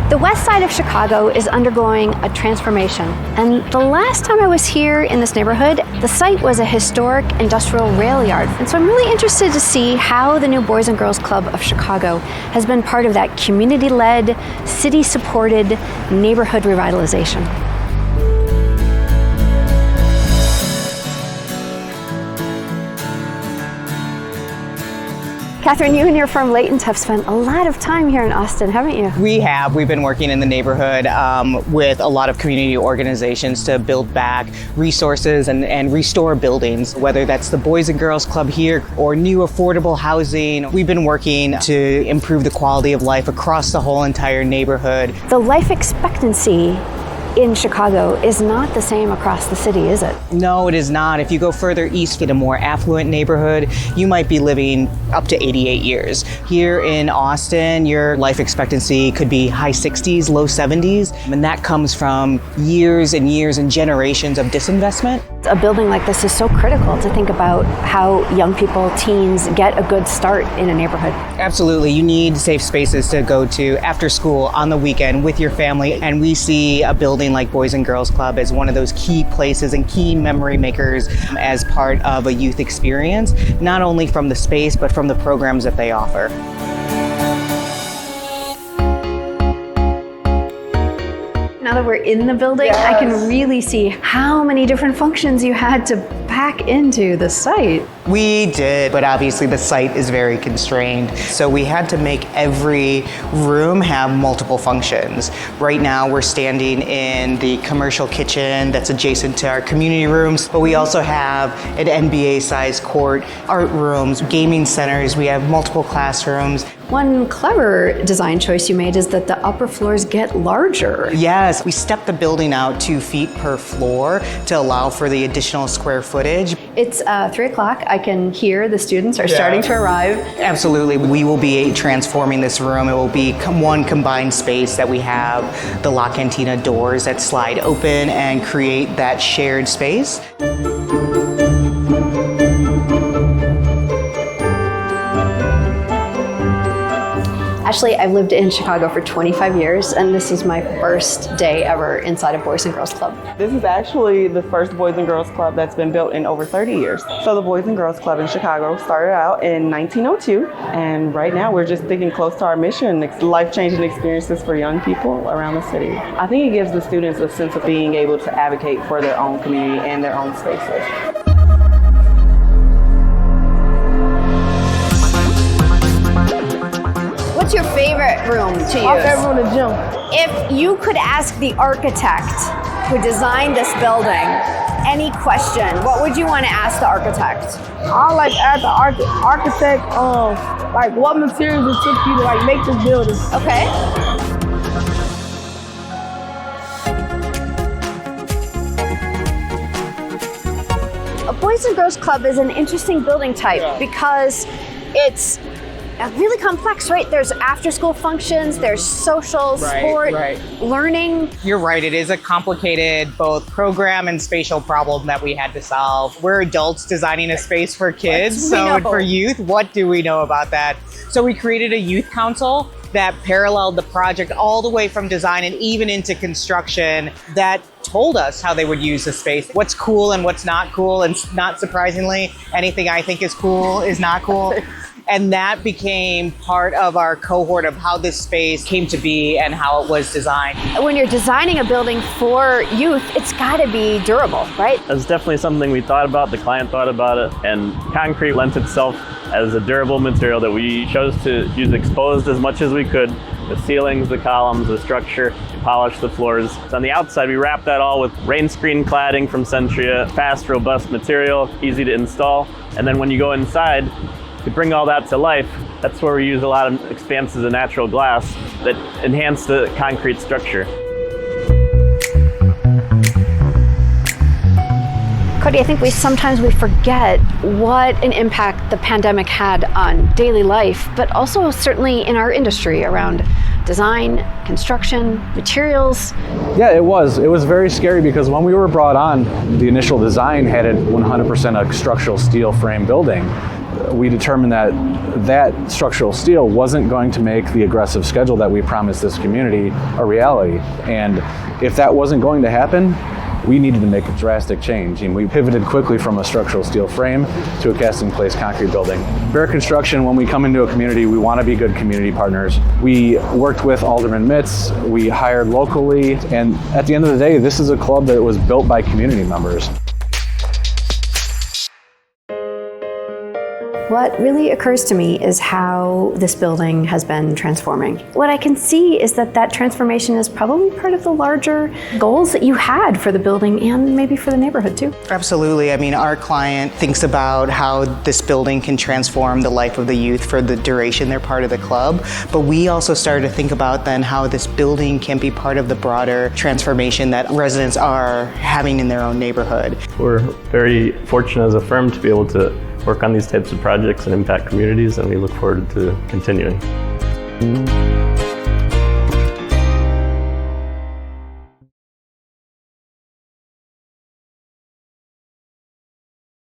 The west side of Chicago is undergoing a transformation, and the last time I was here in this neighborhood, the site was a historic industrial rail yard. And so I'm really interested to see how the new Boys and Girls Club of Chicago has been part of that community-led, city-supported neighborhood revitalization. Catherine, you and your firm Layton's have spent a lot of time here in Austin, haven't you? We have. We've been working in the neighborhood with a lot of community organizations to build back resources and restore buildings, whether that's the Boys and Girls Club here or new affordable housing. We've been working to improve the quality of life across the whole entire neighborhood. The life expectancy in Chicago is not the same across the city, is it? No, it is not. If you go further east in a more affluent neighborhood, you might be living up to 88 years. Here in Austin, your life expectancy could be high 60s, low 70s, and that comes from years and years and generations of disinvestment. A building like this is so critical to think about how young people, teens, get a good start in a neighborhood. Absolutely. You need safe spaces to go to after school, on the weekend, with your family, and we see a building like Boys and Girls Club as one of those key places and key memory makers as part of a youth experience, not only from the space, but from the programs that they offer. Now that we're in the building, yes, I can really see how many different functions you had to pack into the site. We did, but obviously the site is very constrained. So we had to make every room have multiple functions. Right now we're standing in the commercial kitchen that's adjacent to our community rooms, but we also have an NBA-sized court, art rooms, gaming centers. We have multiple classrooms. One clever design choice you made is that the upper floors get larger. Yes, we stepped the building out 2 feet per floor to allow for the additional square footage. It's 3 o'clock. I can hear the students are starting to arrive. Absolutely. We will be transforming this room. It will be one combined space that we have the La Cantina doors that slide open and create that shared space. Actually, I've lived in Chicago for 25 years, and this is my first day ever inside a Boys and Girls Club. This is actually the first Boys and Girls Club that's been built in over 30 years. So the Boys and Girls Club in Chicago started out in 1902, and right now we're just sticking close to our mission, life-changing experiences for young people around the city. I think it gives the students a sense of being able to advocate for their own community and their own spaces. What's your favorite room to use? My favorite room, the gym. If you could ask the architect who designed this building any question, what would you want to ask the architect? I like to ask the architect, like what materials it took you to like make this building. Okay. A Boys and Girls Club is an interesting building type because it's really complex, right? There's after-school functions, there's social, sport, learning. You're right, it is a complicated both program and spatial problem that we had to solve. We're adults designing a space for kids, so for youth, what do we know about that? So we created a youth council that paralleled the project all the way from design and even into construction that told us how they would use the space, what's cool and what's not cool, and not surprisingly, anything I think is cool is not cool. And that became part of our cohort of how this space came to be and how it was designed. When you're designing a building for youth, it's gotta be durable, right? That's definitely something we thought about, the client thought about it, and concrete lends itself as a durable material that we chose to use exposed as much as we could. The ceilings, the columns, the structure, polish the floors. So on the outside, we wrap that all with rain screen cladding from Centria, fast, robust material, easy to install. And then when you go inside, to bring all that to life, that's where we use a lot of expanses of natural glass that enhance the concrete structure. Cody, I think sometimes we forget what an impact the pandemic had on daily life, but also certainly in our industry around design, construction, materials. Yeah, it was. It was very scary because when we were brought on, the initial design had it 100% a structural steel frame building. we determined that that structural steel wasn't going to make the aggressive schedule that we promised this community a reality. And if that wasn't going to happen, we needed to make a drastic change, and we pivoted quickly from a structural steel frame to a cast-in-place concrete building. Bear Construction, when we come into a community, we want to be good community partners. We worked with Alderman Mitz, we hired locally, and at the end of the day, this is a club that was built by community members. What really occurs to me is how this building has been transforming. What I can see is that that transformation is probably part of the larger goals that you had for the building and maybe for the neighborhood too. Absolutely. I mean, our client thinks about how this building can transform the life of the youth for the duration they're part of the club. But we also started to think about then how this building can be part of the broader transformation that residents are having in their own neighborhood. We're very fortunate as a firm to be able to work on these types of projects and impact communities, and we look forward to continuing.